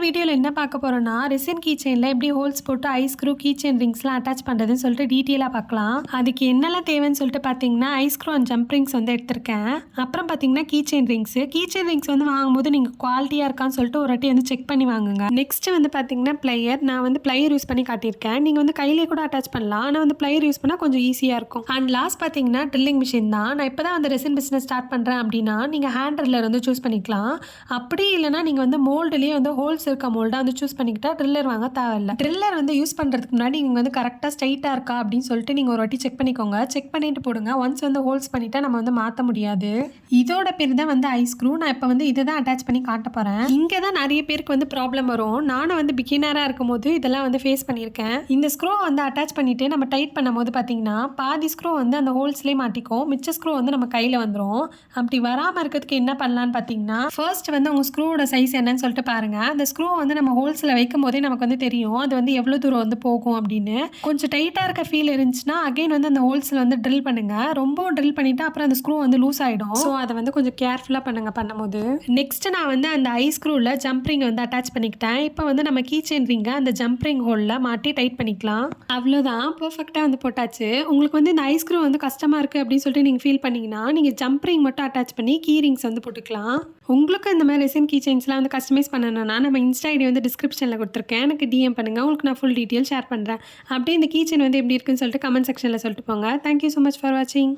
வீடியோவில் என்ன பார்க்க போகிறோன்னா ரெசின் கீ செயினில் எப்படி ஹோல்ஸ் போட்டு ஐஸ் ஸ்க்ரூ கீ செயின் ரிங்ஸ்லாம் அட்டாச் பண்ணுறதுன்னு சொல்லிட்டு டீட்டெயிலாக பார்க்கலாம். அதுக்கு என்னெல்லாம் தேவைன்னு சொல்லிட்டு பார்த்தீங்கன்னா eye screw and jump rings வந்து எடுத்திருக்கேன். அப்புறம் பார்த்தீங்கன்னா கீ செயின் ரிங்ஸ் வந்து வாங்கும்போது நீங்கள் குவாலிட்டியாக இருக்கான்னு சொல்லிட்டு ஒரு வாட்டி வந்து செக் பண்ணி வாங்குங்க. நெக்ஸ்ட் வந்து பார்த்தீங்கன்னா பிளையர். நான் வந்து பிளையர் யூஸ் பண்ணி காட்டியிருக்கேன். நீங்கள் வந்து கையிலே கூட அட்டாச் பண்ணலாம். ஆனால் வந்து பிளையர் யூஸ் பண்ணால் கொஞ்சம் ஈஸியாக இருக்கும். அண்ட் லாஸ்ட் பார்த்தீங்கன்னா ட்ரில்லிங் மிஷின் தான். நான் இப்போ தான் வந்து ரெசின் பிஸ்னஸ் ஸ்டார்ட் பண்ணுறேன் அப்படின்னா நீங்கள் ஹேண்ட் ட்ரில்லர் வந்து சூஸ் பண்ணிக்கலாம். அப்படி இல்லைனா நீங்கள் வந்து மோல்டுலேயே வந்து ஹோல்ஸ் இருக்க மோல்டாக வந்து சூஸ் பண்ணிக்கிட்டா ட்ரில்லர் வாங்க தேவையில்லை. ட்ரில்லர் வந்து யூஸ் பண்ணுறதுக்கு முன்னாடி நீங்கள் வந்து கரெக்டாக ஸ்ட்ரைட்டாக இருக்கா அப்படின்னு சொல்லிட்டு நீங்கள் ஒரு வாட்டி செக் பண்ணிக்கோங்க. செக் பண்ணிட்டு போடுங்க. ஒன்ஸ் வந்து ஹோல்ஸ் பண்ணிட்டா நம்ம வந்து மாற்ற முடியாது. இதோட பேர் தான் வந்து ஐஸ் ஸ்க்ரூ. நான் இப்போ வந்து இதை தான் அட்டாச் பண்ணி காட்ட போகிறேன். இங்கே தான் நிறைய பேருக்கு வந்து ப்ராப்ளம் வரும். நானும் வந்து பிகினராக இருக்கும் போது இதெல்லாம் வந்து ஃபேஸ் பண்ணியிருக்கேன். இந்த ஸ்க்ரூ வந்து அட்டாச் பண்ணிவிட்டு நம்ம டைட் பண்ணும் போது பார்த்தீங்கன்னா பாதி ஸ்க்ரூ வந்து அந்த ஹோல்ஸ்லேயே மாட்டிக்கும். மிச்ச ஸ்க்ரூ வந்து நம்ம கையில் வந்துடும். அப்படி வராமல் இருக்கிறதுக்கு என்ன பண்ணலான்னு பார்த்தீங்கன்னா ஃபர்ஸ்ட் வந்து உங்கள் ஸ்க்ரூவோட சைஸ் என்னன்னு சொல்லிட்டு பாருங்கள். அந்த ஸ்க்ரூ வந்து நம்ம ஹோல்ஸில் வைக்கும் போதே நமக்கு வந்து தெரியும் அது வந்து எவ்வளோ தூரம் வந்து போகும் அப்படின்னு. கொஞ்சம் டைட்டாக இருக்க ஃபீல் இருந்துச்சுன்னா அகைன் வந்து அந்த ஹோல்ஸில் வந்து ட்ரில் பண்ணுங்கள். ரொம்பவும் ட்ரில் பண்ணிவிட்டு அப்புறம் அந்த ஸ்க்ரூ வந்து லூஸ் ஆகிடும். ஸோ அதை வந்து கொஞ்சம் கேர்ஃபுல்லாக பண்ணும்போது. நெக்ஸ்ட் நான் வந்து அந்த ஐஸ் ஸ்க்ரூவில் ஜம்ப் ரிங் வந்து அட்டாச் பண்ணிக்கிட்டேன். இப்போ வந்து நம்ம கீ செயின் ரிங்கை அந்த ஜம்ப் ரிங் ஹோலில் மாட்டி டைட் பண்ணிக்கலாம். அவ்வளோதான், பர்ஃபெக்டாக வந்து போட்டாச்சு. உங்களுக்கு வந்து இந்த ஐஸ் ஸ்க்ரூ வந்து கஷ்டமாக இருக்குது அப்படின்னு சொல்லிட்டு நீங்கள் ஃபீல் பண்ணிங்கன்னா நீங்கள் ஜம்ப் ரிங் மட்டும் அட்டாச் பண்ணி கீ ரிங்ஸ் வந்து போட்டுக்கலாம். உங்களுக்கு இந்த மாதிரி ரெசின் கீ செயின்ஸ்லாம் வந்து கஸ்டமைஸ் பண்ணணும்னா நம்ம இன்ஸ்டா ஐடி வந்து டிஸ்கிரிப்ஷனில் கொடுத்துருக்கேன். எனக்கு டிஎம் பண்ணுங்கள். உங்களுக்கு நான் ஃபுல் டீட்டெயில் ஷேர் பண்ணுறேன். அப்படியே இந்த கீ செயின் வந்து எப்படி இருக்குன்னு சொல்லிட்டு கமெண்ட் செக்ஷனில் சொல்லிட்டு போங்க. தேங்க்யூ ஸோ மச் ஃபார் வாட்சிங்.